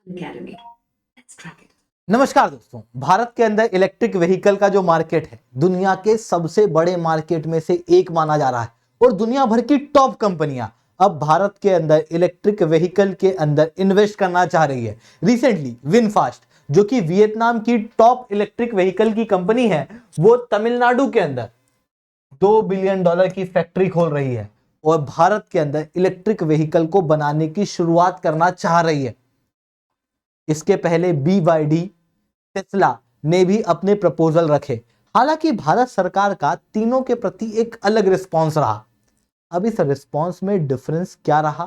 Academy. Let's track it. नमस्कार दोस्तों, भारत के अंदर इलेक्ट्रिक व्हीकल का जो मार्केट है दुनिया के सबसे बड़े मार्केट में से एक माना जा रहा है और दुनिया भर की टॉप कंपनियां अब भारत के अंदर इलेक्ट्रिक व्हीकल के अंदर इन्वेस्ट करना चाह रही है। रिसेंटली विनफास्ट जो कि वियतनाम की टॉप इलेक्ट्रिक व्हीकल की कंपनी है, वो तमिलनाडु के अंदर $2 बिलियन की फैक्ट्री खोल रही है और भारत के अंदर इलेक्ट्रिक व्हीकल को बनाने की शुरुआत करना चाह रही है। इसके पहले BYD, टेस्ला ने भी अपने प्रपोजल रखे। हालांकि भारत सरकार का तीनों के प्रति एक अलग रिस्पॉन्स रहा। अब इस रिस्पॉन्स में डिफरेंस क्या रहा,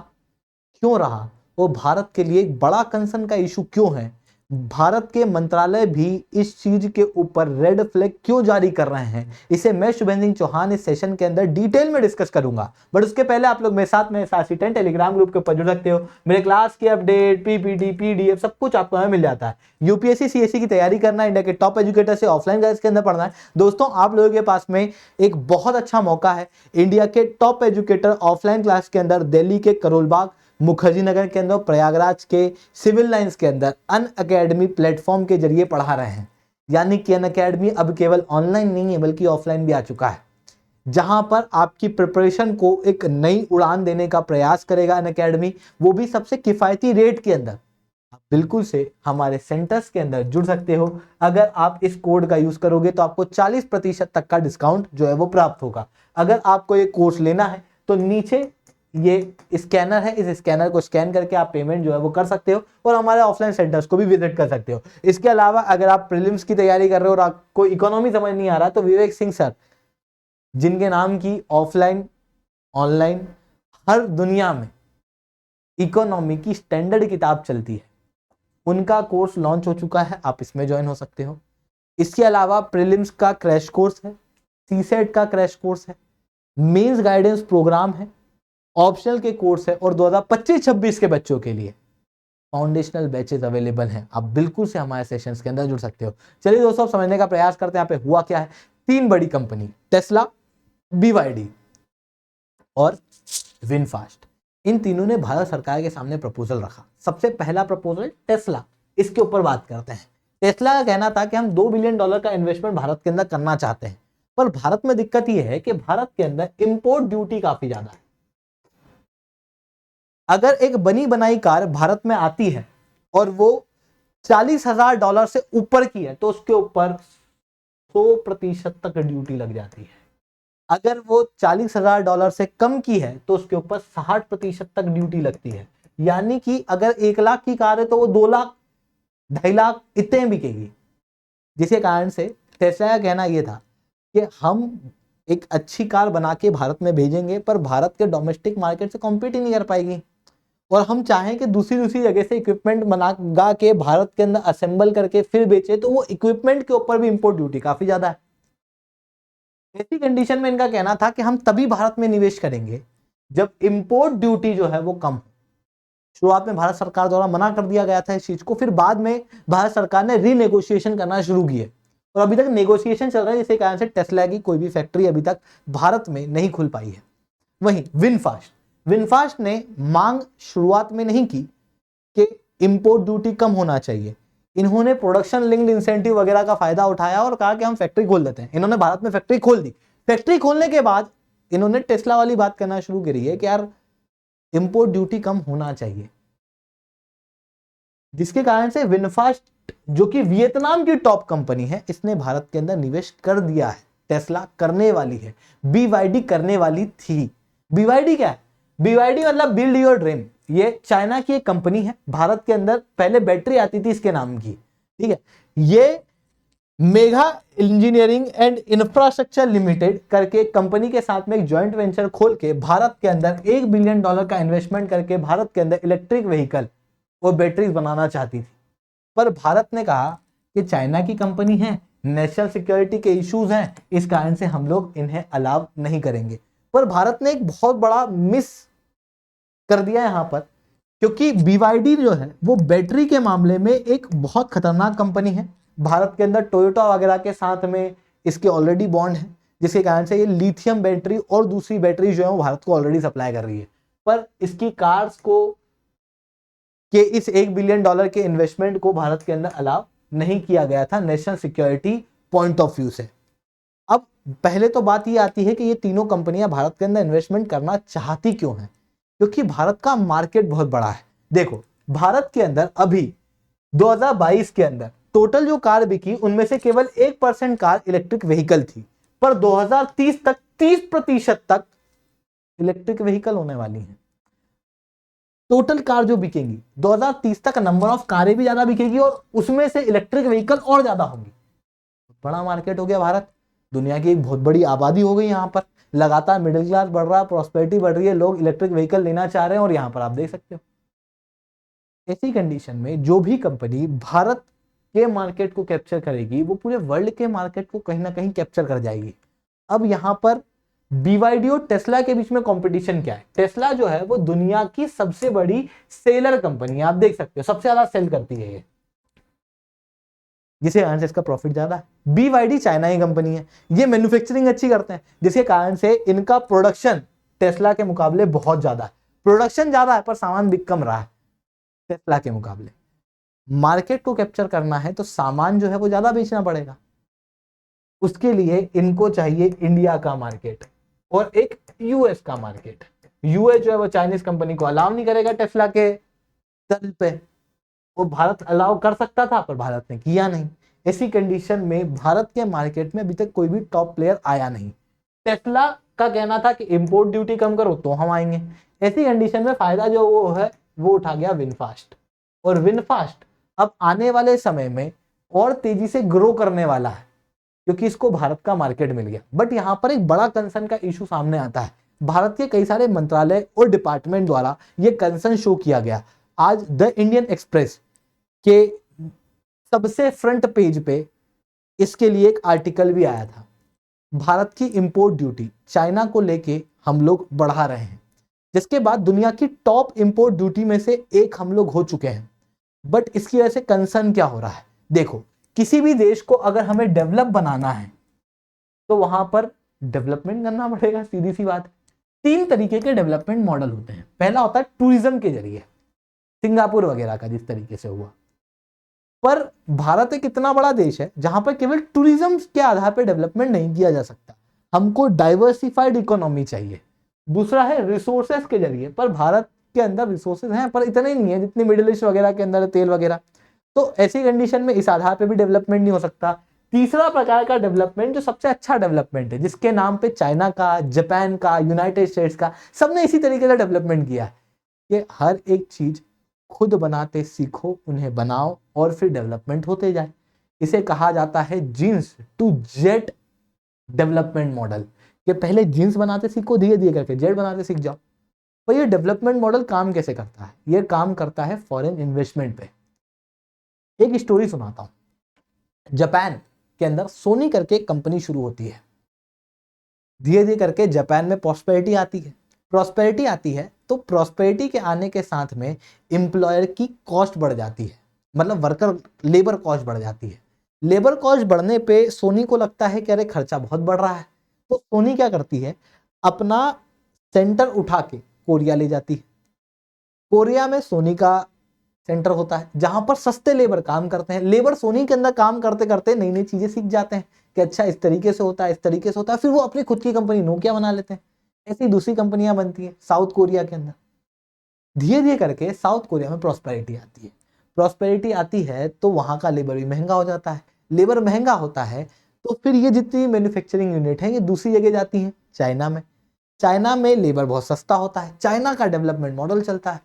क्यों रहा, वो भारत के लिए एक बड़ा कंसर्न का इशू क्यों है, भारत के मंत्रालय भी इस चीज के ऊपर रेड फ्लैग क्यों जारी कर रहे हैं, इसे मैं शुभेंद्र सिंह चौहान इस सेशन के अंदर डिटेल में डिस्कस करूंगा। बट उसके पहले आप लोग मेरे साथ में सासी10 टेलीग्राम ग्रुप के ऊपर जुड़ सकते हो। मेरे क्लास के अपडेट, PPT, PDF सब कुछ आपको हमें मिल जाता है। UPSC CSE की तैयारी करना है, इंडिया के टॉप एजुकेटर से ऑफलाइन क्लास के अंदर पढ़ना है, दोस्तों आप लोगों के पास में एक बहुत अच्छा मौका है। इंडिया के टॉप एजुकेटर ऑफलाइन क्लास के अंदर दिल्ली के करोलबाग, मुखर्जी नगर के अंदर, प्रयागराज के सिविल लाइंस के अंदर अनअकैडमी प्लेटफॉर्म के जरिए पढ़ा रहे हैं। यानी कि अनअकैडमी अब केवल ऑनलाइन नहीं है बल्कि ऑफलाइन भी आ चुका है, जहां पर आपकी प्रिपरेशन को एक नई उड़ान देने का प्रयास करेगा अनअकैडमी, वो भी सबसे किफायती रेट के अंदर। आप बिल्कुल से हमारे सेंटर्स के अंदर जुड़ सकते हो। अगर आप इस कोड का यूज करोगे तो आपको 40% तक का डिस्काउंट जो है वो प्राप्त होगा। अगर आपको ये कोर्स लेना है तो नीचे ये स्कैनर है, इस स्कैनर को स्कैन करके आप पेमेंट जो है वो कर सकते हो और हमारे ऑफलाइन सेंटर्स को भी विजिट कर सकते हो। इसके अलावा अगर आप प्रीलिम्स की तैयारी कर रहे हो और आपको इकोनॉमी समझ नहीं आ रहा तो विवेक सिंह सर, जिनके नाम की ऑफलाइन ऑनलाइन हर दुनिया में इकोनॉमी की स्टैंडर्ड किताब चलती है, उनका कोर्स लॉन्च हो चुका है, आप इसमें ज्वाइन हो सकते हो। इसके अलावा प्रीलिम्स का क्रैश कोर्स है, CSET का क्रैश कोर्स है, मेंस गाइडेंस प्रोग्राम है, ऑप्शनल के कोर्स है और 2025-26 के बच्चों के लिए फाउंडेशनल बैचेस अवेलेबल हैं। आप बिल्कुल से हमारे सेशंस के अंदर जुड़ सकते हो। चलिए दोस्तों, समझने का प्रयास करते हैं यहाँ पे हुआ क्या है। तीन बड़ी कंपनी टेस्ला, BYD और विनफास्ट, इन तीनों ने भारत सरकार के सामने प्रपोजल रखा। सबसे पहला प्रपोजल टेस्ला, इसके ऊपर बात करते हैं। टेस्ला का कहना था कि हम $2 बिलियन का इन्वेस्टमेंट भारत के अंदर करना चाहते हैं, पर भारत में दिक्कत यह है कि भारत के अंदर इंपोर्ट ड्यूटी काफी ज्यादा है। अगर एक बनी बनाई कार भारत में आती है और वो $40,000 से ऊपर की है तो उसके ऊपर 100% तक ड्यूटी लग जाती है। अगर वो $40,000 से कम की है तो उसके ऊपर 60% तक ड्यूटी लगती है। यानी कि अगर 1 लाख की कार है तो वो 2 लाख, 2.5 लाख इतने बिकेगी। जिसके कारण से टेस्ला का कहना यह था कि हम एक अच्छी कार बना के भारत में भेजेंगे, पर भारत के डोमेस्टिक मार्केट से कॉम्पीट ही नहीं कर पाएगी, और हम चाहें कि दूसरी जगह से इक्विपमेंट बना के भारत के अंदर असेंबल करके फिर बेचे, तो वो इक्विपमेंट के ऊपर भी इंपोर्ट ड्यूटी काफी ज्यादा है। ऐसी कंडीशन में इनका कहना था कि हम तभी भारत में निवेश करेंगे जब इंपोर्ट ड्यूटी जो है वो कम हो। शुरुआत में भारत सरकार द्वारा मना कर दिया गया था इस चीज को, फिर बाद में भारत सरकार ने रीनेगोशिएशन करना शुरू किए और अभी तक नेगोशिएशन चल रहा है, जिसके कारण से टेस्ला की कोई भी फैक्ट्री अभी तक भारत में नहीं खुल पाई है। वहीं विनफास्ट ने मांग शुरुआत में नहीं की कि इंपोर्ट ड्यूटी कम होना चाहिए। इन्होंने प्रोडक्शन लिंक्ड इंसेंटिव वगैरह का फायदा उठाया और कहा कि हम फैक्ट्री खोल देते हैं। इन्होंने भारत में फैक्ट्री खोल दी। फैक्ट्री खोलने के बाद इन्होंने टेस्ला वाली बात करना शुरू करी है कि यार इंपोर्ट ड्यूटी कम होना चाहिए, जिसके कारण से विनफास्ट जो कि वियतनाम की टॉप कंपनी है, इसने भारत के अंदर निवेश कर दिया है। टेस्ला करने वाली है, BYD करने वाली थी। BYD क्या है? BYD मतलब बिल्ड योर ड्रीम। ये चाइना की एक कंपनी है, भारत के अंदर पहले बैटरी आती थी इसके नाम की, ठीक है। ये mega engineering and infrastructure limited करके कंपनी के साथ में एक जॉइंट वेंचर खोल के भारत के अंदर $1 बिलियन का इन्वेस्टमेंट करके भारत के अंदर इलेक्ट्रिक व्हीकल और बैटरीज बनाना चाहती थी। पर भारत ने कहा कि चाइना की कंपनी है, नेशनल सिक्योरिटी के इश्यूज हैं, इस कारण से हम लोग इन्हें अलाउ नहीं करेंगे। पर भारत ने एक बहुत बड़ा मिस कर दिया यहां पर, क्योंकि BYD जो है वो बैटरी के मामले में एक बहुत खतरनाक कंपनी है। भारत के अंदर टोयोटा वगैरह के साथ में इसके ऑलरेडी बॉन्ड है, जिसके कारण से ये लिथियम बैटरी और दूसरी बैटरी जो है वो भारत को ऑलरेडी सप्लाई कर रही है। पर इसकी कार्स को कि इस $1 बिलियन के इन्वेस्टमेंट को भारत के अंदर अलाउ नहीं किया गया था national security point of view से। अब पहले तो बात ये आती है कि ये तीनों कंपनियां भारत के अंदर इन्वेस्टमेंट करना चाहती क्यों हैं? क्योंकि भारत का मार्केट बहुत बड़ा है। देखो, भारत के अंदर अभी 2022 के अंदर टोटल जो कार बिकी उनमें से केवल 1% कार इलेक्ट्रिक व्हीकल थी, पर 2030 तक 30% तक इलेक्ट्रिक व्हीकल होने वाली हैं। टोटल कार जो बिकेंगी 2030 तक नंबर ऑफ कारें भी ज्यादा बिकेगी और उसमें से इलेक्ट्रिक व्हीकल और ज्यादा होंगी। बड़ा मार्केट हो गया भारत, दुनिया की एक बहुत बड़ी आबादी हो गई। यहाँ पर लगातार मिडिल क्लास बढ़ रहा है, प्रॉस्पेरिटी बढ़ रही है, लोग इलेक्ट्रिक व्हीकल लेना चाह रहे हैं और यहाँ पर आप देख सकते हो। ऐसी कंडीशन में जो भी कंपनी भारत के मार्केट को कैप्चर करेगी वो पूरे वर्ल्ड के मार्केट को कहीं ना कहीं कैप्चर कर जाएगी। अब यहाँ पर BYD और टेस्ला के बीच में कंपटीशन क्या है? टेस्ला जो है वो दुनिया की सबसे बड़ी सेलर कंपनी है, आप देख सकते हो, सबसे ज्यादा सेल करती है ये, जिसके कारण से इसका प्रॉफिट ज्यादा है। BYD चाइना की कंपनी है, ये मैन्युफैक्चरिंग अच्छी करते हैं, जिसके कारण से इनका प्रोडक्शन टेस्ला के मुकाबले बहुत ज्यादा है। प्रोडक्शन ज्यादा है पर सामान बिक कम रहा है टेस्ला के मुकाबले। मार्केट को कैप्चर करना है तो सामान जो है वो ज्यादा बेचना पड़ेगा, उसके लिए इनको चाहिए इंडिया का मार्केट और एक यूएस का मार्केट। यूएस जो है वो चाइनीज कंपनी को अलाउ नहीं करेगा टेस्ला के तर्ज पे, वो भारत अलाउ कर सकता था पर भारत ने किया नहीं। ऐसी कंडीशन में भारत के मार्केट में अभी तक कोई भी टॉप प्लेयर आया नहीं। टेस्ला का कहना था कि इंपोर्ट ड्यूटी कम करो तो हम आएंगे। ऐसी कंडीशन में फायदा जो वो है वो उठा गया विनफास्ट, और विनफास्ट अब आने वाले समय में और तेजी से ग्रो करने वाला है क्योंकि इसको भारत का मार्केट मिल गया। बट यहाँ पर एक बड़ा कंसर्न का इशू सामने आता है। भारत के कई सारे मंत्रालय और डिपार्टमेंट द्वारा यह कंसर्न शो किया गया। आज द इंडियन एक्सप्रेस के सबसे फ्रंट पेज पे इसके लिए एक आर्टिकल भी आया था। भारत की इंपोर्ट ड्यूटी चाइना को लेके हम लोग बढ़ा रहे हैं, जिसके बाद दुनिया की टॉप इंपोर्ट ड्यूटी में से एक हम लोग हो चुके हैं। बट इसकी वजह से कंसर्न क्या हो रहा है? देखो, किसी भी देश को अगर हमें डेवलप बनाना है तो वहां पर डेवलपमेंट करना पड़ेगा, सीधी सी बात है। 3 तरीके के डेवलपमेंट मॉडल होते हैं। पहला होता है टूरिज्म के जरिए, सिंगापुर वगैरह का जिस तरीके से हुआ। पर भारत एक इतना बड़ा देश है जहां पर केवल टूरिज्म के आधार पर डेवलपमेंट नहीं किया जा सकता, हमको डाइवर्सिफाइड इकोनॉमी चाहिए। दूसरा है रिसोर्सेस के जरिए, पर भारत के अंदर रिसोर्सेज हैं पर इतने नहीं है जितने मिडिल ईस्ट वगैरह के अंदर तेल वगैरह, तो ऐसी कंडीशन में इस आधार पे भी डेवलपमेंट नहीं हो सकता। तीसरा प्रकार का डेवलपमेंट जो सबसे अच्छा डेवलपमेंट है, जिसके नाम पे चाइना का, जापान का, यूनाइटेड स्टेट्स का सबने इसी तरीके से डेवलपमेंट किया है कि हर एक चीज खुद बनाते सीखो, उन्हें बनाओ और फिर डेवलपमेंट होते जाए। इसे कहा जाता है genes to jet development model, कि पहले जीन्स बनाते सीखो, धीरे धीरे करके जेट बनाते सीख जाओ। पर ये डेवलपमेंट मॉडल काम कैसे करता है? ये काम करता है फॉरेन इन्वेस्टमेंट पे। एक स्टोरी सुनाता हूं। जापान के अंदर सोनी करके एक कंपनी शुरू होती है। धीरे धीरे करके जापान में प्रॉस्पेरिटी आती है। प्रॉस्पेरिटी आती है तो प्रॉस्पेरिटी के आने के साथ में एम्प्लॉयर की कॉस्ट बढ़ जाती है, मतलब वर्कर लेबर कॉस्ट बढ़ जाती है। लेबर कॉस्ट बढ़ने पे सोनी को लगता है कि अरे खर्चा बहुत बढ़ रहा है, तो सोनी क्या करती है, अपना सेंटर उठा के कोरिया ले जाती है। कोरिया में सोनी का सेंटर होता है जहां पर सस्ते लेबर काम करते हैं। लेबर सोनी के अंदर काम करते करते नई नई चीजें सीख जाते हैं कि अच्छा इस तरीके से होता है, इस तरीके से होता है, फिर वो अपनी खुद की कंपनी नोकिया बना लेते हैं। ऐसी दूसरी कंपनियां बनती है साउथ कोरिया के अंदर। धीरे धीरे करके साउथ कोरिया में प्रॉस्पेरिटी आती है। प्रॉस्पेरिटी आती है तो वहां का लेबर भी महंगा हो जाता है। लेबर महंगा होता है तो फिर ये जितनी मैन्युफैक्चरिंग यूनिट है ये दूसरी जगह जाती हैं, चाइना में। चाइना में लेबर बहुत सस्ता होता है, चाइना का डेवलपमेंट मॉडल चलता है।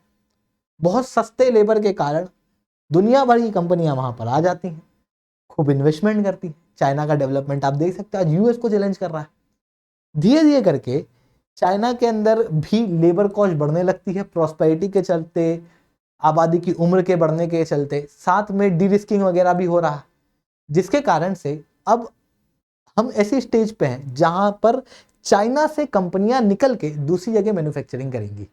बहुत सस्ते लेबर के कारण दुनिया भर की कंपनियां वहां पर आ जाती हैं, खूब इन्वेस्टमेंट करती हैं। चाइना का डेवलपमेंट आप देख सकते हैं, आज यूएस को चैलेंज कर रहा है। धीरे धीरे करके चाइना के अंदर भी लेबर कॉस्ट बढ़ने लगती है, प्रॉस्पेरिटी के चलते, आबादी की उम्र के बढ़ने के चलते, साथ में डी रिस्किंग वगैरह भी हो रहा है, जिसके कारण से अब हम ऐसी स्टेज पे हैं जहां पर चाइना से कंपनियां निकल के दूसरी जगह मैन्युफैक्चरिंग करेंगी।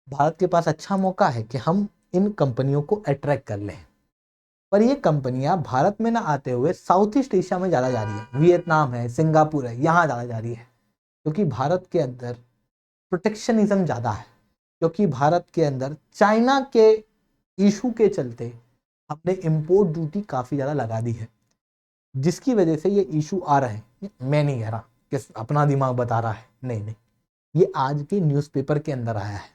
भारत के पास अच्छा मौका है कि हम इन कंपनियों को अट्रैक्ट कर लें, पर ये कंपनियां भारत में ना आते हुए साउथ ईस्ट एशिया में ज़्यादा जा रही है। वियतनाम है, सिंगापुर है, यहाँ ज़्यादा जा रही है क्योंकि भारत के अंदर प्रोटेक्शनिज्म ज़्यादा है। क्योंकि भारत के अंदर चाइना के इशू के चलते हमने इंपोर्ट ड्यूटी काफी ज्यादा लगा दी है, जिसकी वजह से ये इशू आ रहे हैं। मैं नहीं कह रहा कि अपना दिमाग बता रहा है, नहीं नहीं, ये आज के न्यूज़पेपर के अंदर आया है,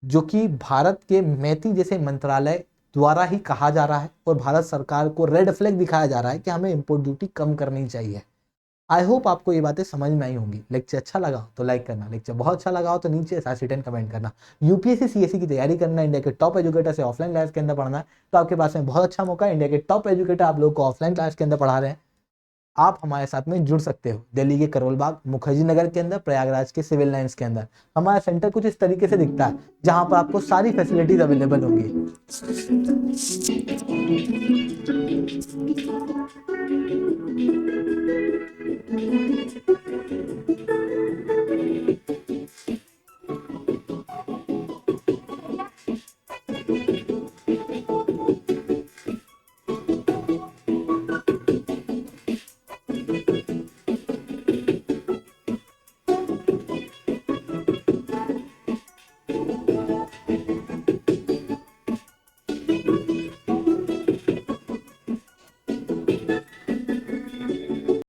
जो कि भारत के मैती जैसे मंत्रालय द्वारा ही कहा जा रहा है और भारत सरकार को रेड फ्लैग दिखाया जा रहा है कि हमें इंपोर्ट ड्यूटी कम करनी चाहिए। आई होप आपको ये बातें समझ में आई होंगी। लेक्चर अच्छा लगा तो लाइक करना, लेक्चर बहुत अच्छा लगा हो तो नीचे #10 कमेंट करना। यूपीएससी सीएससी की तैयारी करना, इंडिया के टॉप एजुकेटर से ऑफलाइन क्लास के अंदर पढ़ना है तो आपके पास में बहुत अच्छा मौका है। इंडिया के टॉप एजुकेटर आप लोगों को ऑफलाइन क्लास के अंदर पढ़ा रहे हैं, आप हमारे साथ में जुड़ सकते हो। दिल्ली के करोल बाग मुखर्जी नगर के अंदर, प्रयागराज के सिविल लाइंस के अंदर हमारा सेंटर कुछ इस तरीके से दिखता है, जहां पर आपको सारी फैसिलिटीज अवेलेबल होंगी।